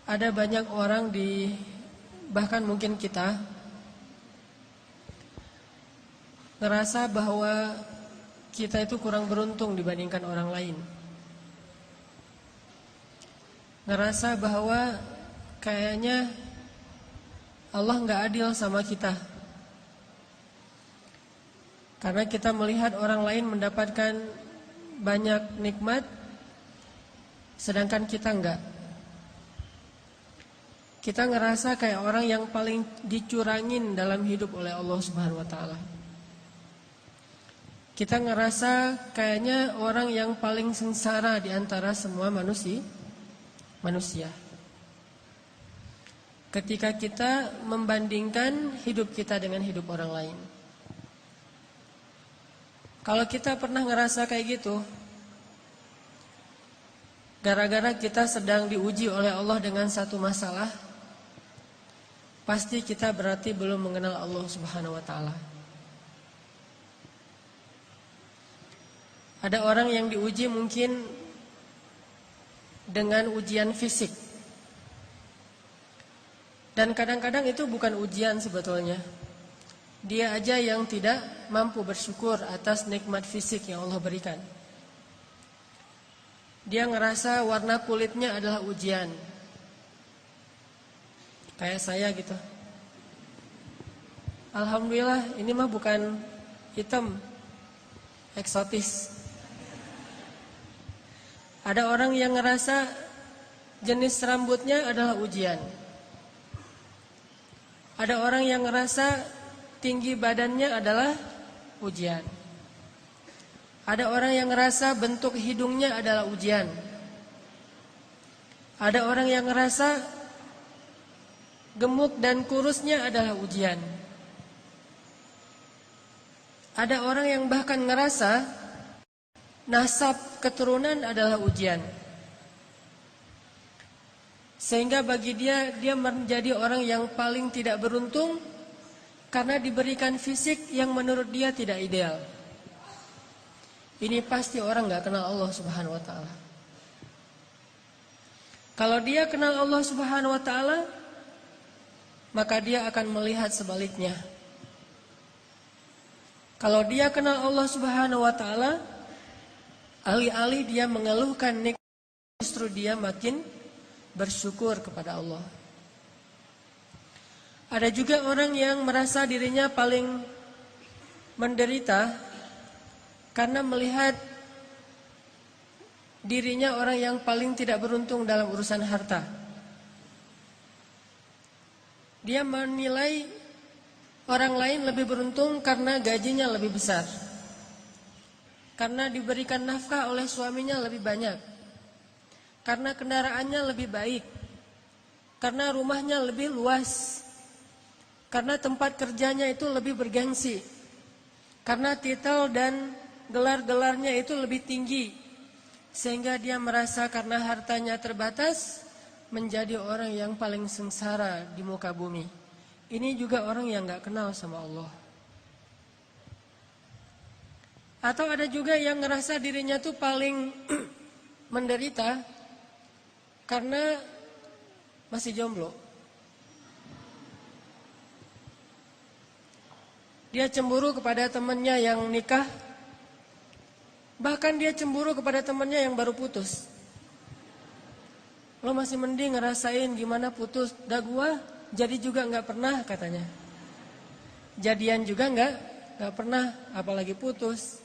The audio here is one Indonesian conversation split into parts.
Ada banyak orang bahkan mungkin kita ngerasa bahwa kita itu kurang beruntung dibandingkan orang lain. Ngerasa bahwa kayaknya Allah nggak adil sama kita. Karena kita melihat orang lain mendapatkan banyak nikmat, sedangkan kita enggak. Kita ngerasa kayak orang yang paling dicurangin dalam hidup oleh Allah Subhanahu wa taala. Kita ngerasa kayaknya orang yang paling sengsara di antara semua manusia. Ketika kita membandingkan hidup kita dengan hidup orang lain. Kalau kita pernah ngerasa kayak gitu, gara-gara kita sedang diuji oleh Allah dengan satu masalah, pasti kita berarti belum mengenal Allah Subhanahu wa taala. Ada orang yang diuji mungkin dengan ujian fisik. Dan kadang-kadang itu bukan ujian sebetulnya. Dia aja yang tidak mampu bersyukur atas nikmat fisik yang Allah berikan. Dia ngerasa warna kulitnya adalah ujian. Kayak saya gitu. Alhamdulillah ini mah bukan hitam, eksotis. Ada orang yang ngerasa jenis rambutnya adalah ujian. Ada orang yang ngerasa tinggi badannya adalah ujian. Ada orang yang ngerasa bentuk hidungnya adalah ujian. Ada orang yang ngerasa gemuk dan kurusnya adalah ujian. Ada orang yang bahkan ngerasa nasab keturunan adalah ujian. Sehingga bagi dia menjadi orang yang paling tidak beruntung karena diberikan fisik yang menurut dia tidak ideal. Ini pasti orang gak kenal Allah Subhanahu wa ta'ala. Kalau dia kenal Allah Subhanahu wa ta'ala, maka dia akan melihat sebaliknya. Kalau dia kenal Allah Subhanahu wa ta'ala, alih-alih dia mengeluhkan nikmat, justru dia makin bersyukur kepada Allah. Ada juga orang yang merasa dirinya paling menderita karena melihat dirinya orang yang paling tidak beruntung dalam urusan harta. Dia menilai orang lain lebih beruntung karena gajinya lebih besar, karena diberikan nafkah oleh suaminya lebih banyak, karena kendaraannya lebih baik, karena rumahnya lebih luas, karena tempat kerjanya itu lebih bergengsi, karena titel dan gelar-gelarnya itu lebih tinggi, sehingga dia merasa karena hartanya terbatas menjadi orang yang paling sengsara di muka bumi. Ini juga orang yang gak kenal sama Allah. Atau ada juga yang ngerasa dirinya tuh paling menderita karena masih jomblo. Dia cemburu kepada temannya yang nikah. Bahkan dia cemburu kepada temannya yang baru putus. Lo masih mending ngerasain gimana putus. Dah gua jadi juga gak pernah katanya. Jadian juga gak pernah, apalagi putus.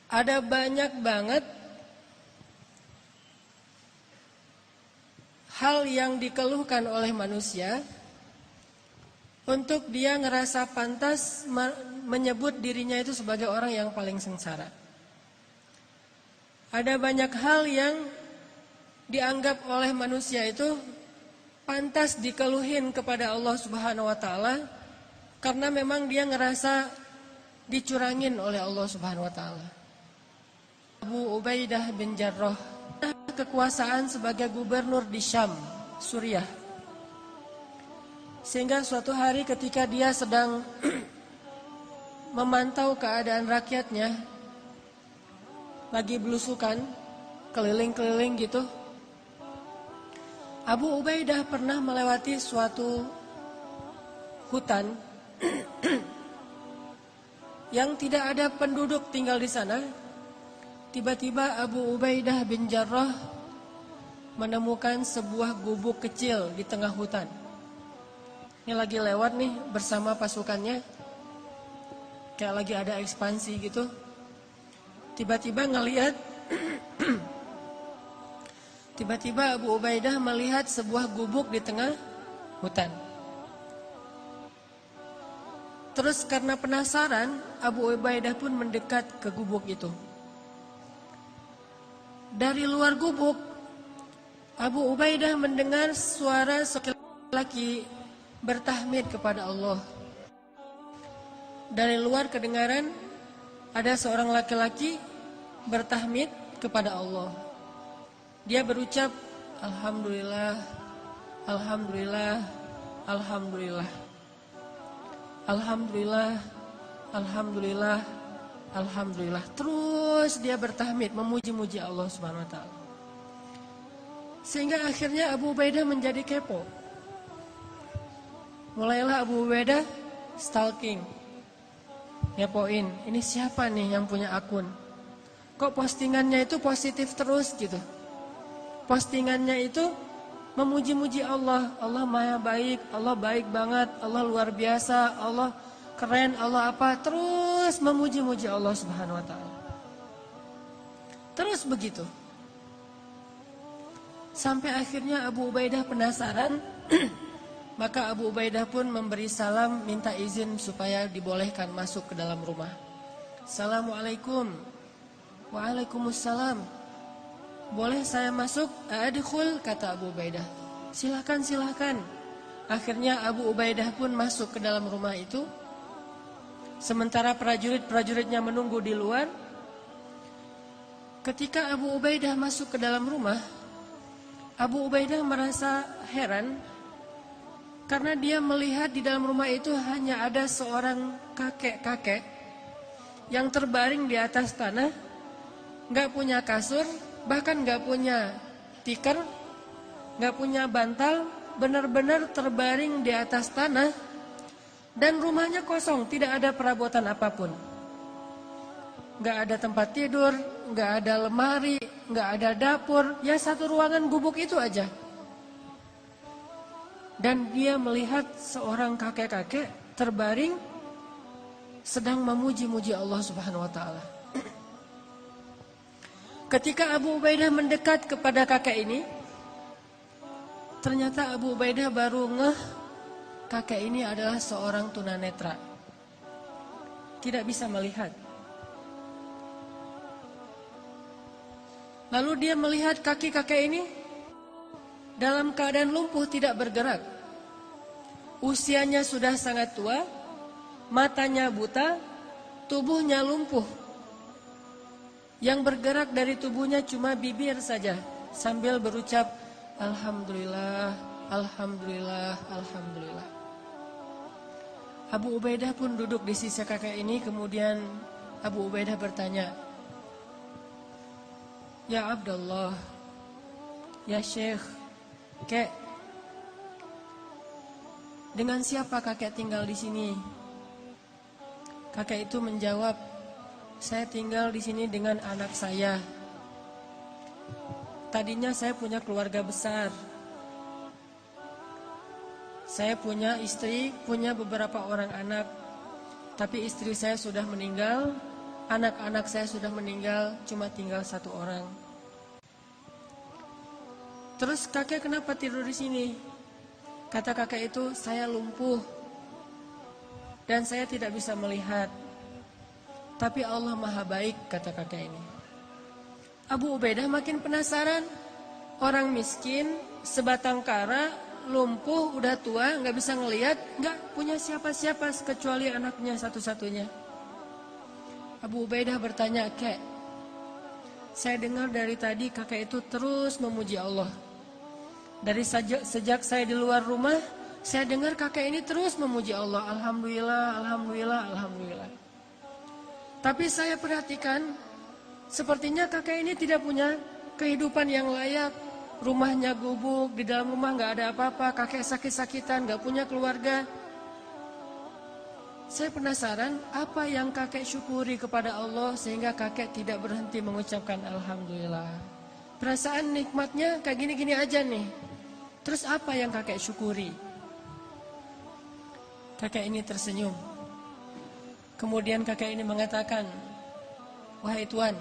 Ada banyak banget hal yang dikeluhkan oleh manusia untuk dia ngerasa pantas menyebut dirinya itu sebagai orang yang paling sengsara. Ada banyak hal yang dianggap oleh manusia itu pantas dikeluhin kepada Allah Subhanahu wa taala karena memang dia ngerasa dicurangin oleh Allah Subhanahu wa taala. Abu Ubaidah bin Jarrah kekuasaan sebagai gubernur di Syam, Suriah. Sehingga suatu hari ketika dia sedang memantau keadaan rakyatnya, lagi belusukan, keliling-keliling gitu, Abu Ubaidah pernah melewati suatu hutan yang tidak ada penduduk tinggal di sana. Tiba-tiba Abu Ubaidah bin Jarrah menemukan sebuah gubuk kecil di tengah hutan. Ini lagi lewat nih bersama pasukannya, kayak lagi ada ekspansi gitu. Tiba-tiba ngelihat tiba-tiba Abu Ubaidah melihat sebuah gubuk di tengah hutan. Terus karena penasaran, Abu Ubaidah pun mendekat ke gubuk itu. Dari luar gubuk, Abu Ubaidah mendengar suara seorang laki bertahmid kepada Allah. Dari luar kedengaran ada seorang laki-laki bertahmid kepada Allah. Dia berucap, Alhamdulillah, Alhamdulillah, Alhamdulillah, Alhamdulillah, Alhamdulillah, Alhamdulillah. Terus dia bertahmid, memuji-muji Allah Subhanahu wa taala. Sehingga akhirnya Abu Ubaidah menjadi kepo. Mulailah Abu Ubaidah stalking. Ngepoin, ini siapa nih yang punya akun? Kok postingannya itu positif terus gitu? Postingannya itu memuji-muji Allah. Allah maha baik, Allah baik banget, Allah luar biasa, Allah keren, Allah apa. Terus memuji-muji Allah Subhanahu wa taala. Terus begitu. Sampai akhirnya Abu Ubaidah penasaran. Maka Abu Ubaidah pun memberi salam, minta izin supaya dibolehkan masuk ke dalam rumah. Assalamualaikum. Waalaikumsalam. Boleh saya masuk? Adkhul, kata Abu Ubaidah. Silakan, silakan. Akhirnya Abu Ubaidah pun masuk ke dalam rumah itu. Sementara prajurit-prajuritnya menunggu di luar. Ketika Abu Ubaidah masuk ke dalam rumah, Abu Ubaidah merasa heran. Karena dia melihat di dalam rumah itu hanya ada seorang kakek-kakek yang terbaring di atas tanah, gak punya kasur, bahkan gak punya tikar, gak punya bantal, benar-benar terbaring di atas tanah, dan rumahnya kosong, tidak ada perabotan apapun. Gak ada tempat tidur, gak ada lemari, gak ada dapur, ya satu ruangan gubuk itu aja. Dan dia melihat seorang kakek-kakek terbaring sedang memuji-muji Allah Subhanahu wa taala. Ketika Abu Ubaidah mendekat kepada kakek ini, ternyata Abu Ubaidah baru ngeh kakek ini adalah seorang tunanetra. Tidak bisa melihat. Lalu dia melihat kaki kakek ini dalam keadaan lumpuh, tidak bergerak. Usianya sudah sangat tua, matanya buta, tubuhnya lumpuh. Yang bergerak dari tubuhnya cuma bibir saja, sambil berucap, Alhamdulillah, Alhamdulillah, Alhamdulillah. Abu Ubaidah pun duduk di sisi kakek ini, kemudian Abu Ubaidah bertanya, Ya Abdullah, Ya Syekh, Kek, dengan siapa kakek tinggal di sini? Kakek itu menjawab, saya tinggal di sini dengan anak saya. Tadinya saya punya keluarga besar. Saya punya istri, punya beberapa orang anak. Tapi istri saya sudah meninggal, anak-anak saya sudah meninggal, cuma tinggal satu orang. Terus kakek kenapa tidur di sini? Kata kakek itu, saya lumpuh dan saya tidak bisa melihat. Tapi Allah maha baik, kata kakek ini. Abu Ubaidah makin penasaran. Orang miskin, sebatang kara, lumpuh, udah tua, gak bisa ngelihat, gak punya siapa-siapa kecuali anaknya satu-satunya. Abu Ubaidah bertanya, Kek, saya dengar dari tadi kakek itu terus memuji Allah. Dari sejak saya di luar rumah, saya dengar kakek ini terus memuji Allah. Alhamdulillah, Alhamdulillah, Alhamdulillah. Tapi saya perhatikan, sepertinya kakek ini tidak punya kehidupan yang layak. rumahnya gubuk, di dalam rumah nggak ada apa-apa, kakek sakit-sakitan, nggak punya keluarga. Saya penasaran apa yang kakek syukuri kepada Allah sehingga kakek tidak berhenti mengucapkan Alhamdulillah. Perasaan nikmatnya kayak gini-gini aja nih. Terus apa yang kakek syukuri? Kakek ini tersenyum. Kemudian kakek ini mengatakan, wahai Tuan,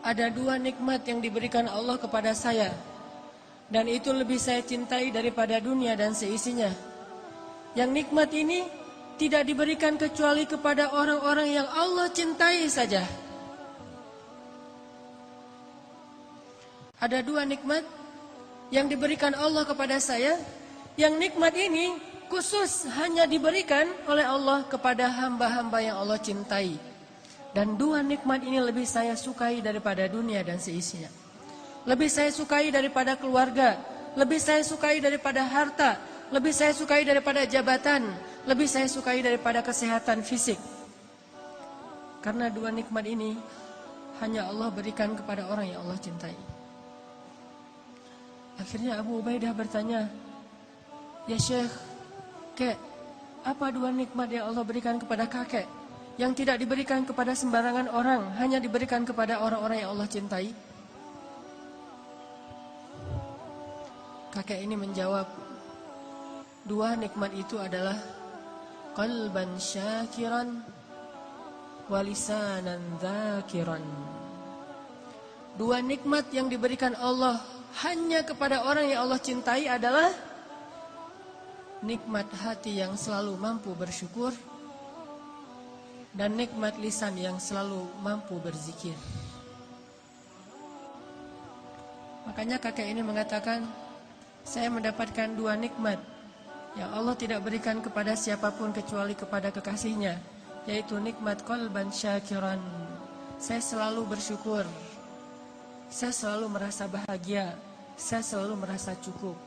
ada 2 nikmat yang diberikan Allah kepada saya, dan itu lebih saya cintai daripada dunia dan seisinya. Yang nikmat ini tidak diberikan kecuali kepada orang-orang yang Allah cintai saja. Ada 2 nikmat yang diberikan Allah kepada saya, yang nikmat ini khusus hanya diberikan oleh Allah kepada hamba-hamba yang Allah cintai. Dan 2 nikmat ini lebih saya sukai daripada dunia dan seisinya. Lebih saya sukai daripada keluarga, lebih saya sukai daripada harta, lebih saya sukai daripada jabatan, lebih saya sukai daripada kesehatan fisik. Karena 2 nikmat ini hanya Allah berikan kepada orang yang Allah cintai. Akhirnya Abu Ubaidah bertanya, ya Syekh, kek, apa 2 nikmat yang Allah berikan kepada kakek yang tidak diberikan kepada sembarangan orang, hanya diberikan kepada orang-orang yang Allah cintai? Kakek ini menjawab, 2 nikmat itu adalah qalban syakiran wa lisanan dzakiran. 2 nikmat yang diberikan Allah hanya kepada orang yang Allah cintai adalah nikmat hati yang selalu mampu bersyukur dan nikmat lisan yang selalu mampu berzikir. Makanya kakek ini mengatakan, saya mendapatkan 2 nikmat yang Allah tidak berikan kepada siapapun kecuali kepada kekasihnya, yaitu nikmat qalban syakiran. Saya selalu bersyukur, saya selalu merasa bahagia, saya selalu merasa cukup.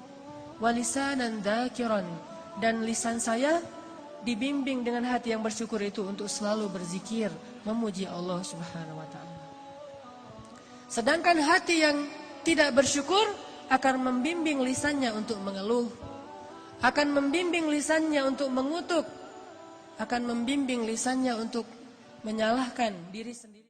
Walisanan dzakiran, dan lisan saya dibimbing dengan hati yang bersyukur itu untuk selalu berzikir, memuji Allah Subhanahu wa taala. Sedangkan hati yang tidak bersyukur akan membimbing lisannya untuk mengeluh, akan membimbing lisannya untuk mengutuk, akan membimbing lisannya untuk menyalahkan diri sendiri.